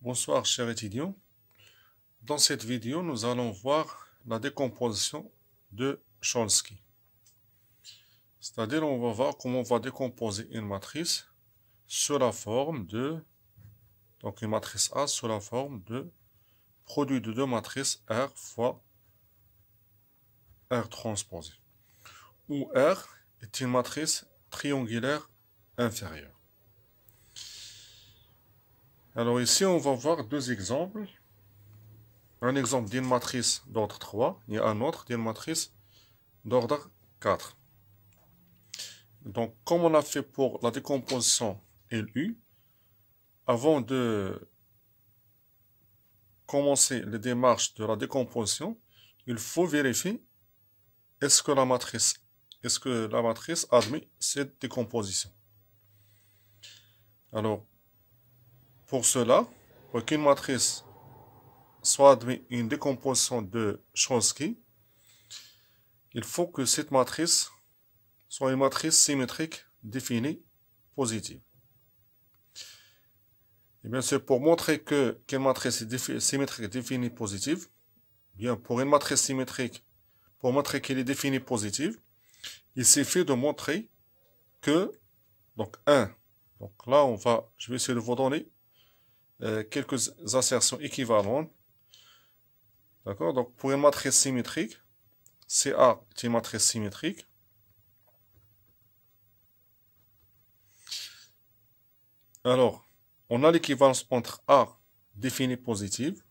Bonsoir chers étudiants. Dans cette vidéo, nous allons voir la décomposition de Cholesky. C'est-à-dire, on va voir comment on va décomposer une matrice sous la forme de, donc une matrice A sous la forme de produit de deux matrices R fois R transposé, où R est une matrice triangulaire inférieure. Alors ici, on va voir deux exemples. Un exemple d'une matrice d'ordre 3 et un autre d'une matrice d'ordre 4. Donc, comme on a fait pour la décomposition LU, avant de commencer les démarches de la décomposition, il faut vérifier est-ce que la matrice admet cette décomposition. Alors, pour cela, pour qu'une matrice soit admise une décomposition de Cholesky, il faut que cette matrice soit une matrice symétrique définie positive. Et bien sûr, pour montrer qu'une matrice est symétrique définie positive, bien pour une matrice symétrique, pour montrer qu'elle est définie positive, il suffit de montrer que, donc 1, donc là je vais essayer de vous donner quelques assertions équivalentes. D'accord? Donc pour une matrice symétrique, CA est une matrice symétrique. Alors, on a l'équivalence entre A définie positive,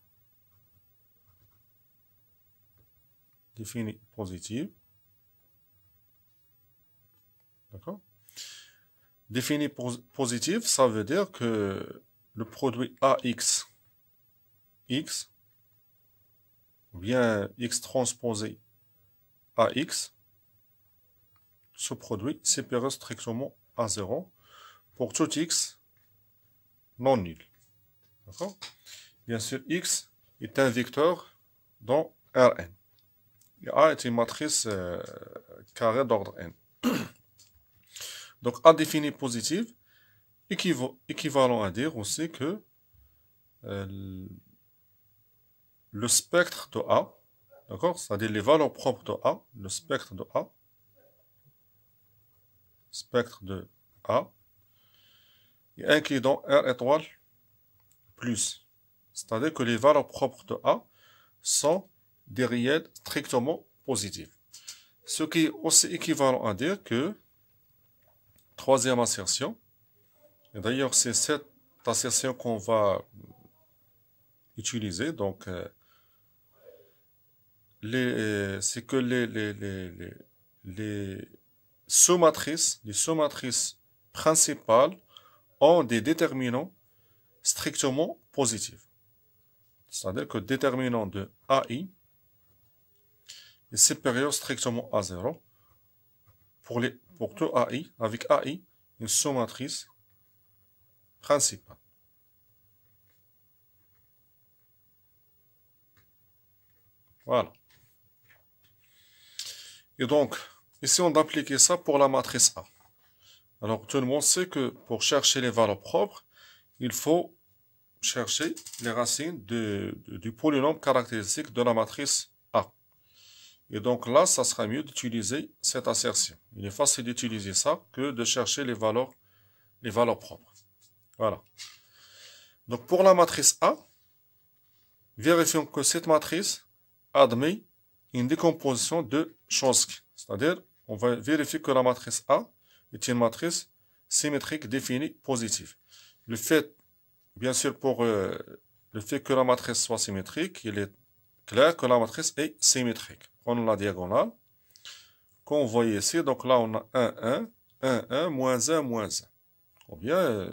d'accord? Définie positive, ça veut dire que le produit AX, X, ou bien X transposé AX, ce produit est supérieur strictement à 0 pour tout X non nul. D'accord? Bien sûr, X est un vecteur dans Rn. Et A est une matrice carrée d'ordre n. Donc, A définie positive, équivalent à dire aussi que le spectre de A, d'accord, c'est-à-dire les valeurs propres de A, le spectre de A, est inclus dans R étoile plus. C'est-à-dire que les valeurs propres de A sont des réels strictement positives. Ce qui est aussi équivalent à dire que, troisième assertion, et d'ailleurs c'est cette assertion qu'on va utiliser, donc c'est que les sous-matrices principales ont des déterminants strictement positifs. C'est-à-dire que le déterminant de AI est supérieur strictement à 0 pour tout AI, avec AI, une sous-matrice principale. Voilà. Et donc, ici, on va appliquer ça pour la matrice A. Alors, tout le monde sait que pour chercher les valeurs propres, il faut chercher les racines du polynôme caractéristique de la matrice A. Et donc là, ça sera mieux d'utiliser cette assertion. Il est facile d'utiliser ça que de chercher les valeurs propres. Voilà. Donc pour la matrice A, vérifions que cette matrice admet une décomposition de Cholesky. C'est-à-dire, on va vérifier que la matrice A est une matrice symétrique définie positive. Le fait, bien sûr, pour le fait que la matrice soit symétrique, il est clair que la matrice est symétrique. Prenons la diagonale. Qu'on voit ici, donc là on a 1, 1, 1, 1, moins 1, moins 1. Ou bien,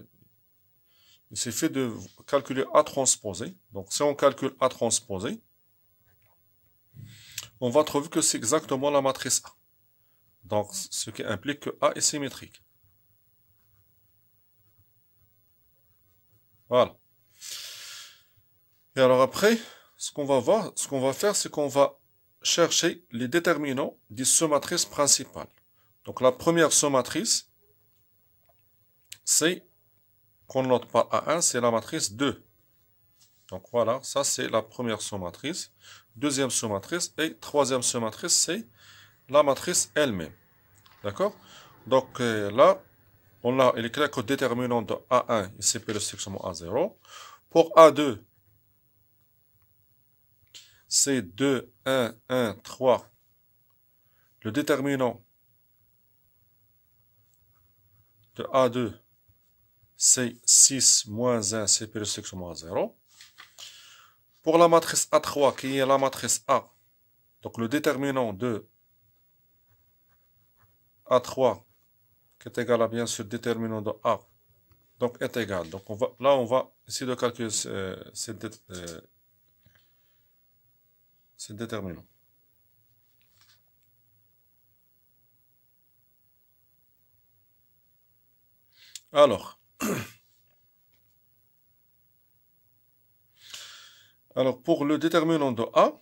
il suffit de calculer A transposé. Donc si on calcule A transposé, on va trouver que c'est exactement la matrice A. Donc ce qui implique que A est symétrique. Voilà. Et alors après, ce qu'on va faire, c'est qu'on va chercher les déterminants des sous-matrices principales. Donc la première sous-matrice, c'est, qu'on note par A1, c'est la matrice 2. Donc voilà, ça c'est la première sous-matrice. Deuxième sous-matrice et troisième sous-matrice, c'est la matrice elle-même. D'accord? Donc là, on a, il est clair que le déterminant de A1 est séparé strictement à 0. Pour A2, c'est 2, 1, 1, 3. Le déterminant de A2, c'est 6 moins 1, séparé strictement à 0. Pour la matrice A3, qui est la matrice A, donc le déterminant de A3, qui est égal à bien sûr le déterminant de A, donc est égal. Donc on va essayer de calculer ces déterminants. Alors, pour le déterminant de A,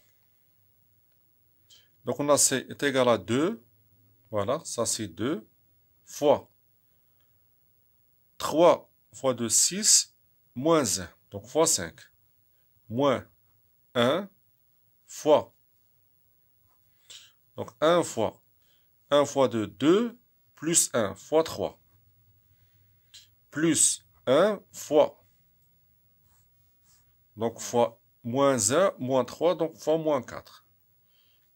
donc on a C est égal à 2, voilà, ça c'est 2, fois 3 fois 2, 6, moins 1, donc fois 5, moins 1, fois, donc 1 fois 2, 2, plus 1, fois 3, plus 1 fois, donc fois moins 1, moins 3, donc fois moins 4.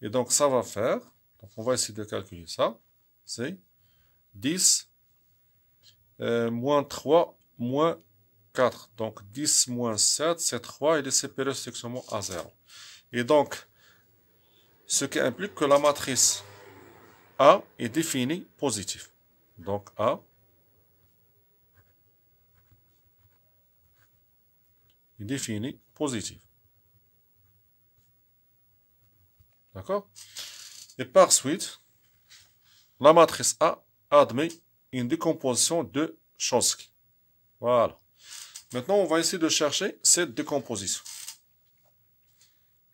Et donc ça va faire, donc on va essayer de calculer ça, c'est 10 moins 3 moins 4. Donc 10 moins 7, c'est 3, il est séparé strictement à 0. Et donc, ce qui implique que la matrice A est définie positive. Donc A est définie positive. D'accord? Et par suite, la matrice A admet une décomposition de Chomsky. Voilà. Maintenant, on va essayer de chercher cette décomposition.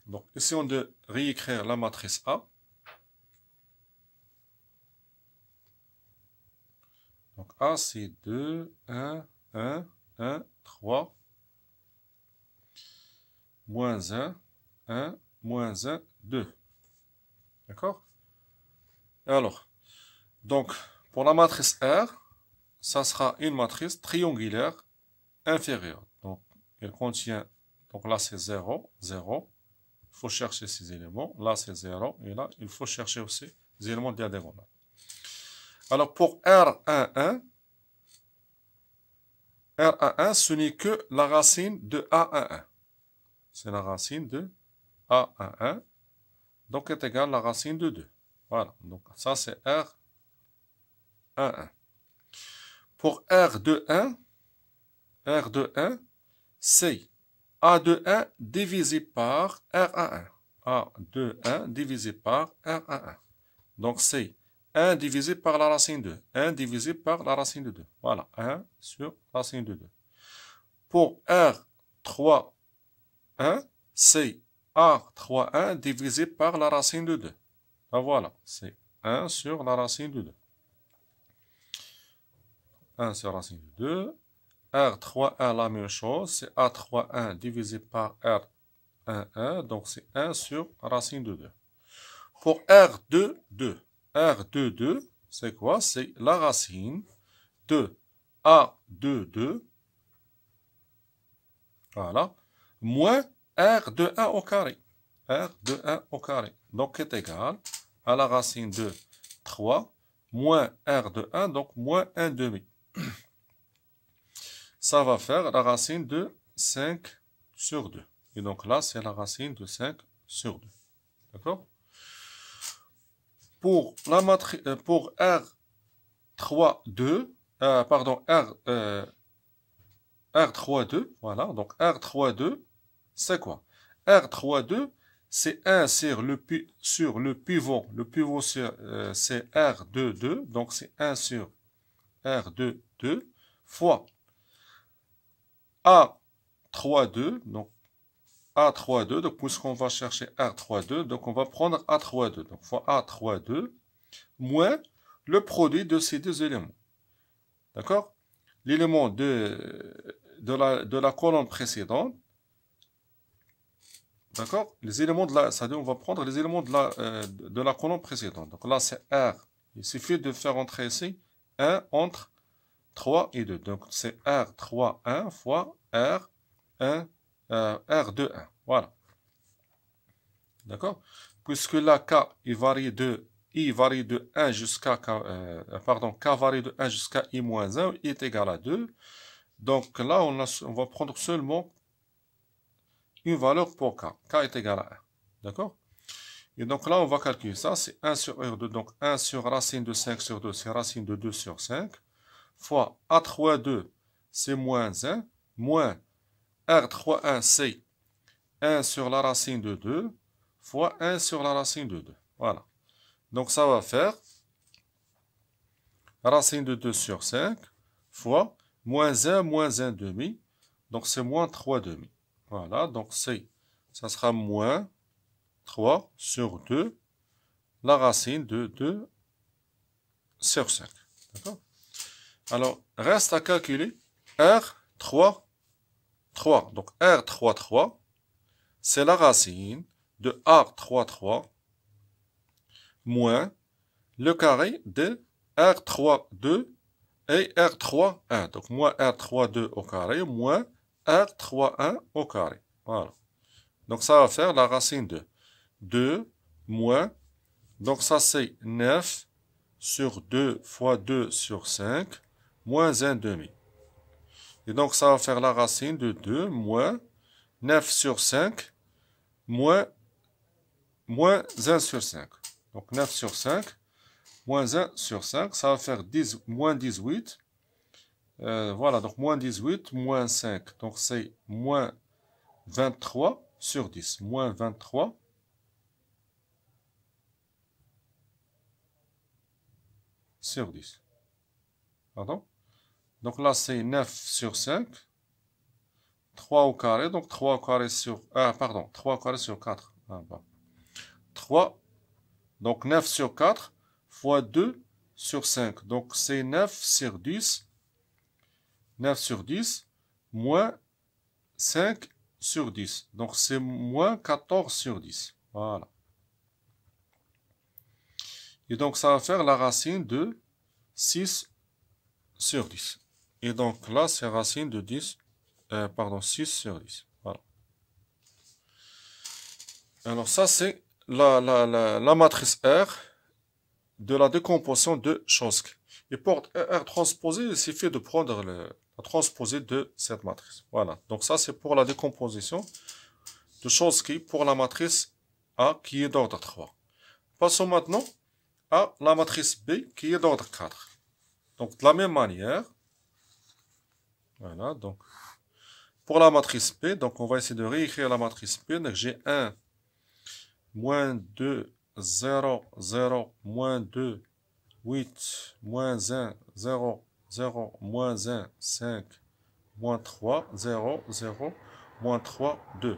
Donc, essayons de réécrire la matrice A. Donc, A, c'est 2, 1, 1, 1, 3, moins 1, 1, moins 1, 2. D'accord? Alors, donc, pour la matrice R, ça sera une matrice triangulaire inférieure. Donc, elle contient, donc là c'est 0, 0. Il faut chercher ces éléments. Là c'est 0. Et là, il faut chercher aussi les éléments diagonaux. Alors, pour R11, R11, ce n'est que la racine de A11. C'est la racine de A11. Donc, est égal à la racine de 2. Voilà. Donc, ça c'est R11. Pour R21, c'est A21 divisé par R11. A21 divisé par R11. Donc, c'est 1 divisé par la racine de 2. 1 divisé par la racine de 2. Voilà, 1 sur racine de 2. Pour R31, c'est A31 divisé par la racine de 2. Ah, voilà, c'est 1 sur la racine de 2. 1 sur la racine de 2. R31, la même chose, c'est A31 divisé par R11, donc c'est 1 sur racine de 2. Pour R22, c'est quoi? C'est la racine de A22, voilà, moins R21 au carré. R21 au carré. Donc est égal à la racine de 3 moins R21, donc moins 1 demi. Ça va faire la racine de 5 sur 2. Et donc là, c'est la racine de 5 sur 2. D'accord? Pour la matrice, pour R32, pardon, R32, voilà, donc R32, c'est quoi? R32, c'est 1 sur le pivot. Le pivot c'est R22, donc c'est 1 sur R22 fois A32, donc A32, donc puisqu'on va chercher R32, donc on va prendre A32, donc fois A32, moins le produit de ces deux éléments. D'accord? L'élément de la colonne précédente, d'accord? Les éléments de la, c'est-à-dire on va prendre les éléments de la colonne précédente. Donc là, c'est R. Il suffit de faire entrer ici 1 entre 3 et 2. Donc c'est R 3, 1 fois R 1, R2, 1. Voilà. D'accord? Puisque là, I varie de 1 jusqu'à K, K varie de 1 jusqu'à I moins 1, I est égal à 2. Donc là, on va prendre seulement une valeur pour K. K est égal à 1. D'accord? Et donc là, on va calculer ça. C'est 1 sur R2. Donc 1 sur racine de 5 sur 2, c'est racine de 2 sur 5. Fois A32, c'est moins 1. Moins R31, c'est 1 sur la racine de 2. Fois 1 sur la racine de 2. Voilà. Donc ça va faire racine de 2 sur 5 fois moins 1 demi. Donc c'est moins 3 demi. Voilà. Donc ça sera moins 3 sur 2, la racine de 2 sur 5. D'accord? Alors, reste à calculer R3, 3. Donc R3, 3, c'est la racine de R3, 3 moins le carré de R3, 2 et R3, 1. Donc moins R3, 2 au carré moins R3, 1 au carré. Voilà. Donc ça va faire la racine de 2 moins, donc ça c'est 9 sur 2 fois 2 sur 5 moins 1 demi. Et donc ça va faire la racine de 2 moins 9 sur 5 moins 1 sur 5. Donc 9 sur 5 moins 1 sur 5, ça va faire moins 18. Voilà, donc moins 18 moins 5. Donc c'est moins 23 sur 10. Moins 23 sur 10. Pardon? Donc là, c'est 9 sur 5. 3 au carré. Donc 3 au carré sur... Ah, pardon. 3 au carré sur 4. Ah, bon. 3. Donc 9 sur 4 fois 2 sur 5. Donc c'est 9 sur 10. 9 sur 10 moins 5 sur 10. Donc c'est moins 14 sur 10. Voilà. Et donc ça va faire la racine de 6 sur 10. Et donc là, c'est racine de 6 sur 10. Voilà. Alors ça, c'est la matrice R de la décomposition de Chomsky. Et pour R transposé, il suffit de prendre la transposée de cette matrice. Voilà. Donc ça, c'est pour la décomposition de Chomsky pour la matrice A qui est d'ordre 3. Passons maintenant à la matrice B qui est d'ordre 4. Donc de la même manière, voilà, donc pour la matrice P, donc on va essayer de réécrire la matrice P. Donc j'ai 1, moins 2, 0, 0, moins 2, 8, moins 1, 0, 0, moins 1, 5, moins 3, 0, 0, moins 3, 2.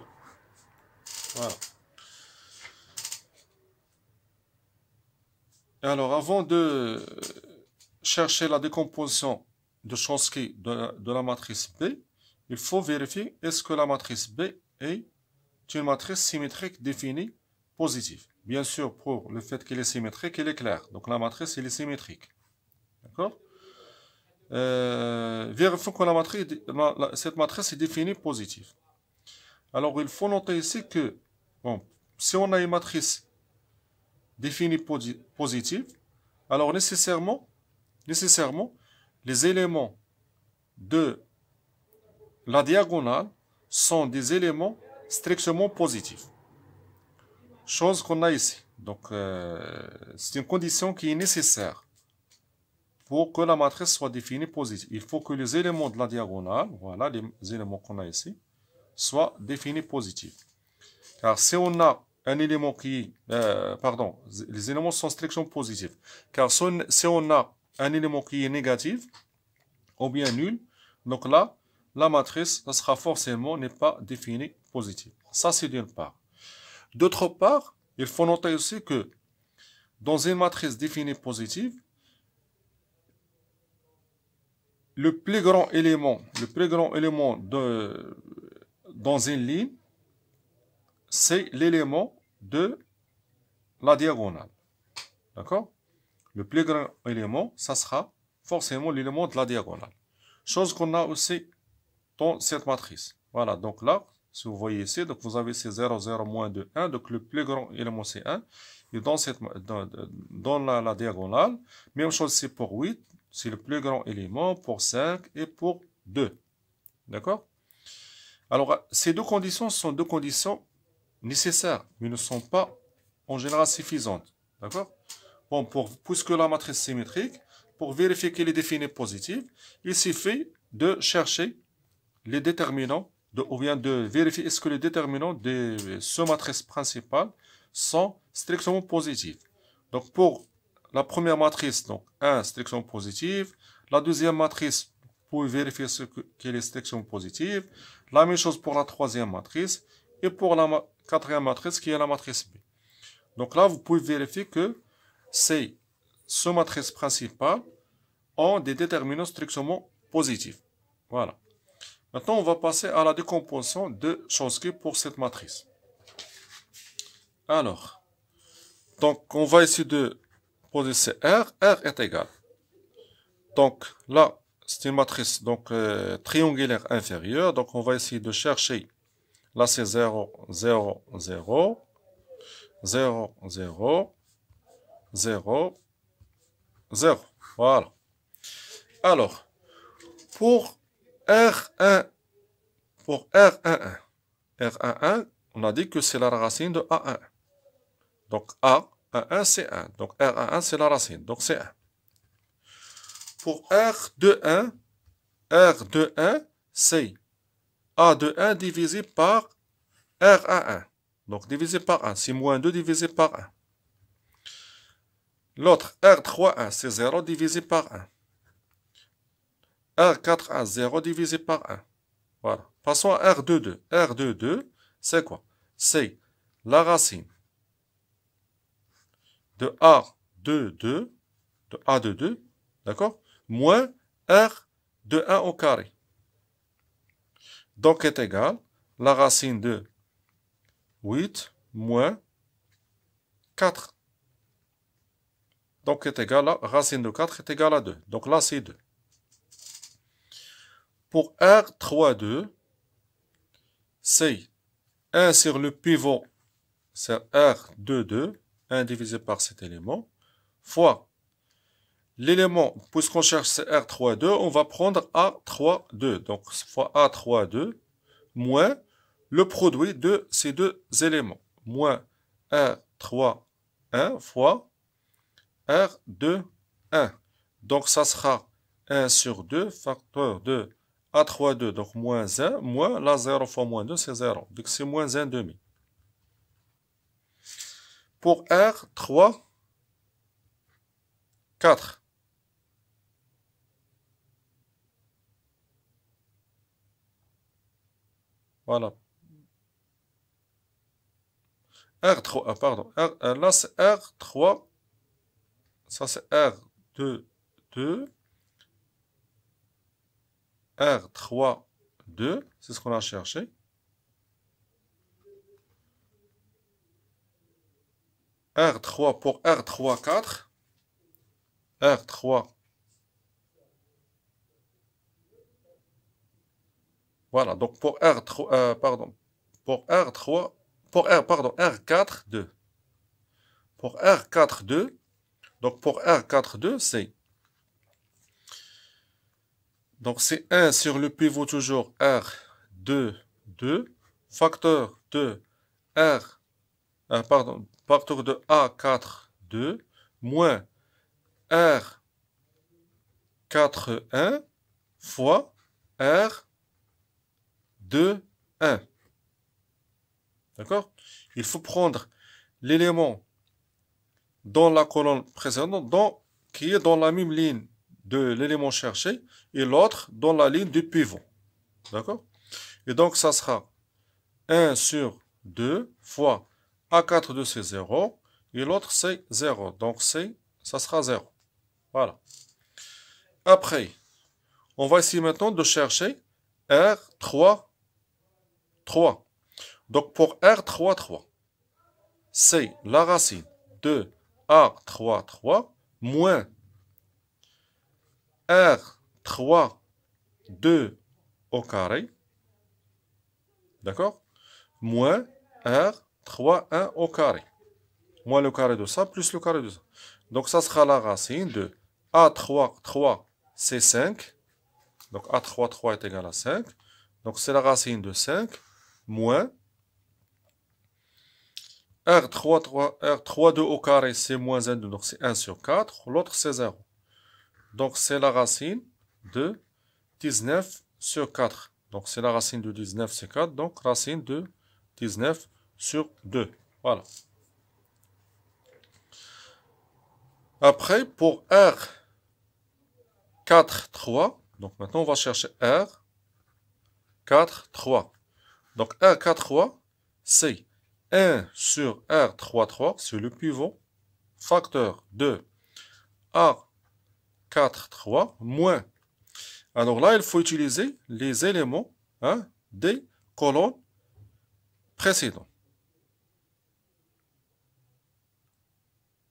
Voilà. Alors, avant de chercher la décomposition de Chomsky de la matrice B, il faut vérifier est-ce que la matrice B est une matrice symétrique définie positive. Bien sûr, pour le fait qu'elle est symétrique, elle est claire. Donc la matrice, elle est symétrique. D'accord? Vérifions que cette matrice est définie positive. Alors, il faut noter ici que, bon, si on a une matrice définie positive, alors nécessairement, les éléments de la diagonale sont des éléments strictement positifs. Chose qu'on a ici. Donc, c'est une condition qui est nécessaire pour que la matrice soit définie positive. Il faut que les éléments de la diagonale, voilà les éléments qu'on a ici, soient définis positifs. Car si on a un élément qui... pardon, les éléments sont strictement positifs. Car si on a un élément qui est négatif, ou bien nul, donc là, la matrice ne sera forcément n'est pas définie positive. Ça, c'est d'une part. D'autre part, il faut noter aussi que dans une matrice définie positive, le plus grand élément dans une ligne, c'est l'élément de la diagonale. D'accord? Le plus grand élément, ça sera forcément l'élément de la diagonale. Chose qu'on a aussi dans cette matrice. Voilà, donc là, si vous voyez ici, donc vous avez ces 0, 0, moins 2, 1. Donc le plus grand élément, c'est 1. Et dans la diagonale, même chose, c'est pour 8. C'est le plus grand élément pour 5 et pour 2. D'accord? Alors, ces deux conditions sont deux conditions nécessaires, mais ne sont pas en général suffisantes. D'accord? Bon, puisque la matrice est symétrique, pour vérifier qu'elle est définie positive, il suffit de chercher les déterminants, ou bien de vérifier est-ce que les déterminants de ce matrice principale sont strictement positifs. Donc, pour la première matrice, donc 1 strictement positive, la deuxième matrice, vous pouvez vérifier qu'elle est strictement positive, la même chose pour la troisième matrice, et pour la quatrième matrice qui est la matrice B. Donc là, vous pouvez vérifier que ces matrices principales ont des déterminants strictement positifs. Voilà. Maintenant, on va passer à la décomposition de Chomsky pour cette matrice. Alors, donc on va essayer de poser ces R. R est égal. Donc là, c'est une matrice donc, triangulaire inférieure. Donc on va essayer de chercher. Là, c'est 0, 0, 0, 0, 0, 0, 0. Voilà. Alors, pour R11, R11, on a dit que c'est la racine de A1. Donc A11, c'est 1. Donc R11, c'est la racine. Donc c'est 1. Pour R21, c'est A21 divisé par R11. Donc divisé par 1. C'est moins 2 divisé par 1. L'autre, R31, c'est 0 divisé par 1. R41, 0 divisé par 1. Voilà. Passons à R22. R22, c'est quoi? C'est la racine de A22, d'accord? Moins R21 au carré. Donc est égal la racine de 8 moins 4. Donc est égal à racine de 4 est égal à 2. Donc là, c'est 2. Pour R32, c'est 1 sur le pivot, c'est R22, 1 divisé par cet élément, fois l'élément, puisqu'on cherche c'est R32, on va prendre A32. Donc, fois A32, moins le produit de ces deux éléments, moins R31 fois R21. Donc, ça sera 1 sur 2, facteur de A32, donc moins 1, moins la 0 fois moins 2, c'est 0. Donc, c'est moins 1,5. Pour R3, 4. Voilà. R3, pardon. Là, c'est R3. Ça, c'est R2, 2. R3, 2. C'est ce qu'on a cherché. R3 pour R3, 4. R3. Voilà, donc pour R3, pardon. Pour R3, R4, 2. Pour R4, 2. Donc pour R4, 2, c'est. Donc c'est 1 sur le pivot toujours R2, 2. Facteur de facteur de A4, 2. Moins R4, 1 fois R2, 1. D'accord? Il faut prendre l'élément dans la colonne précédente, qui est dans la même ligne de l'élément cherché, et l'autre dans la ligne du pivot. D'accord? Et donc, ça sera 1 sur 2 fois A4, 2, c'est 0, et l'autre, c'est 0. Donc, ça sera 0. Voilà. Après, on va essayer maintenant de chercher R3, 3. Donc pour R3, 3, c'est la racine de R3, 3 moins R3, 2 au carré, d'accord? Moins R3, 1 au carré. Moins le carré de ça, plus le carré de ça. Donc ça sera la racine de A3, 3, c'est 5. Donc A3, 3 est égal à 5. Donc c'est la racine de 5 moins R3, 3, R3, 2 au carré, c'est moins 1, donc c'est 1 sur 4. L'autre, c'est 0. Donc c'est la racine de 19 sur 4. Donc c'est la racine de 19 sur 4. Donc racine de 19 sur 2. Voilà. Après, pour R4, 3, donc maintenant on va chercher R4, 3. Donc R4, 3, c'est 1 sur R3, 3, c'est le pivot, facteur de A4, 3, moins. Alors là, il faut utiliser les éléments des colonnes précédentes.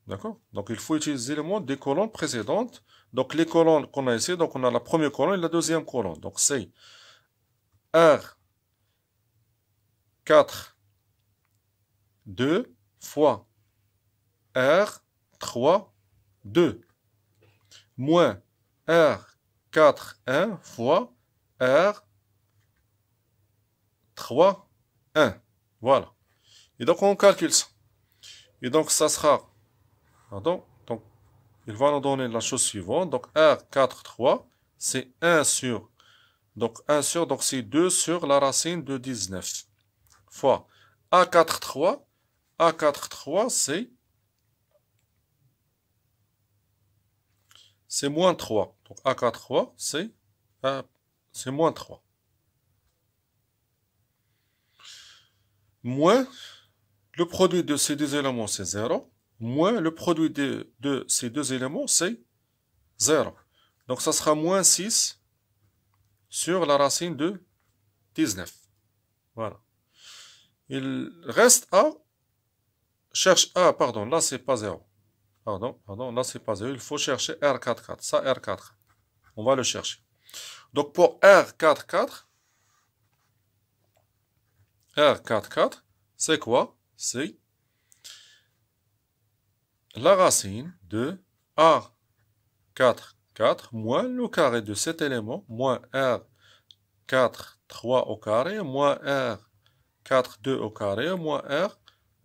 D'accord? Donc il faut utiliser les éléments des colonnes précédentes. Donc les colonnes qu'on a ici, donc on a la première colonne et la deuxième colonne. Donc c'est R4, 2 fois R3, 2 moins R4, 1 fois R3, 1. Voilà. Et donc on calcule ça. Et donc ça sera, pardon, donc il va nous donner la chose suivante. Donc R4, 3, c'est 1 sur, donc 1 sur, donc c'est 2 sur la racine de 19 fois A4, 3. A4, 3, c'est moins 3. Donc A4, 3, c'est moins 3. Moins le produit de ces deux éléments, c'est 0. Moins le produit de ces deux éléments, c'est 0. Donc ça sera moins 6 sur la racine de 19. Voilà. Il reste A. Cherche A, pardon, là c'est pas 0. Pardon, là c'est pas 0. Il faut chercher R4, 4. Ça, R4. On va le chercher. Donc pour R4, 4, R4, 4, c'est quoi? C'est la racine de A4, 4 moins le carré de cet élément, moins R4, 3 au carré, moins R4, 2 au carré, moins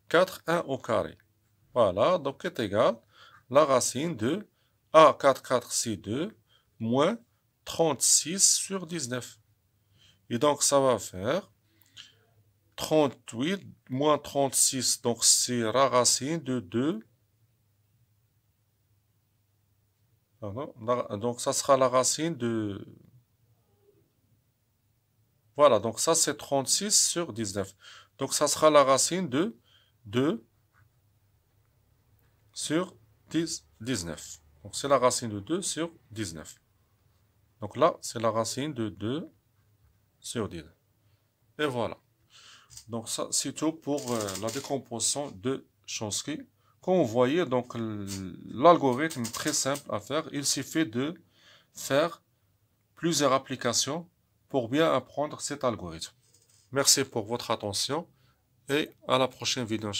R4, 1 au carré. Voilà, donc est égal la racine de A4, 4, c'est 2, moins 36 sur 19. Et donc ça va faire 38 moins 36, donc c'est la racine de 2. Pardon, donc ça sera la racine de... Voilà, donc ça c'est 36 sur 19. Donc ça sera la racine de 2 sur 19. Donc c'est la racine de 2 sur 19. Donc là, c'est la racine de 2 sur 19. Et voilà. Donc ça, c'est tout pour la décomposition de Chomsky. Comme vous voyez, donc l'algorithme est très simple à faire. Il suffit de faire plusieurs applications pour bien apprendre cet algorithme. Merci pour votre attention et à la prochaine vidéo.